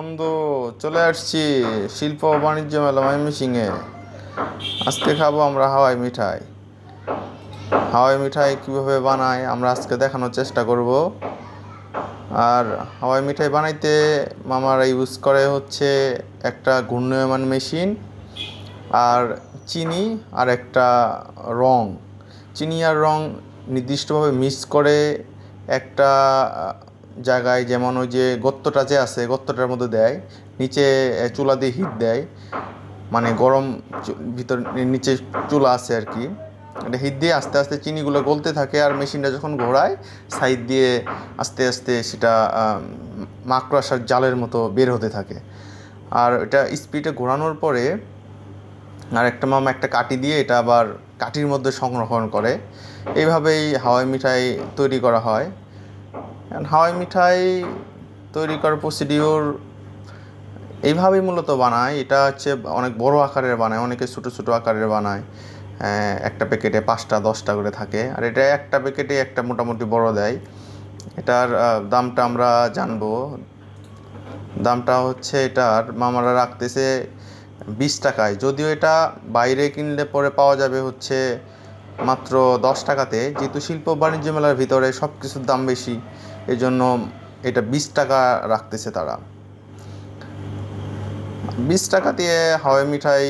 বন্ধু, চলে আসছি শিল্প ও বাণিজ্য মেলা ময়মনসিংহে। আজকে খাবো আমরা হাওয়াই মিঠাই। হাওয়াই মিঠাই কীভাবে বানায় আমরা আজকে দেখানোর চেষ্টা করব। আর হাওয়াই মিঠাই বানাইতে মামারা ইউজ করে হচ্ছে একটা ঘূর্ণায়মান মেশিন, আর চিনি, আর একটা রং। চিনি আর রং নির্দিষ্টভাবে মিক্স করে একটা জায়গায়, যেমন ওই যে গর্তটা যে আছে গর্তটার মধ্যে দেয়, নিচে চুলা দিয়ে হিট দেয়, মানে গরম ভিতর নিচে চুলা আছে আর কি। এটা হিট দিয়ে আস্তে আস্তে চিনিগুলো গলতে থাকে, আর মেশিনটা যখন ঘোরায় সাইড দিয়ে আস্তে আস্তে সেটা মাকড়সার জালের মতো বের হতে থাকে। আর এটা স্পিডে ঘোরানোর পরে আর একটা মামা একটা কাঠি দিয়ে এটা আবার কাঠির মধ্যে সংরক্ষণ করে। এইভাবেই হাওয়াই মিঠাই তৈরি করা হয়। হাওয়াই মিঠাই তৈরি করার প্রসিডিওর এইভাবেই মূলত বানায়। এটা হচ্ছে অনেক বড় আকারের বানায়, অনেকে ছোটো ছোটো আকারের বানায়। একটা প্যাকেটে 5টা 10টা করে থাকে, আর এটা একটা প্যাকেটে একটা মোটামুটি বড় দেয়। এটার দামটা আমরা জানবো। দামটা হচ্ছে এটার মামারা রাখতেছে 20 টাকায়, যদিও এটা বাইরে কিনলে পরে পাওয়া যাবে হচ্ছে মাত্র 10 টাকাতে। যেহেতু শিল্প বাণিজ্য মেলার ভিতরে সব কিছুর দাম বেশি, এই জন্য এটা 20 টাকা রাখতেছে তারা। 20 টাকা দিয়ে হাওয়াই মিঠাই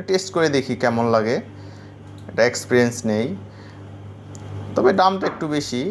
টেস্ট করে দেখি কেমন লাগে, এটা এক্সপিরিয়েন্স নেই, তবে দামটা একটু বেশি।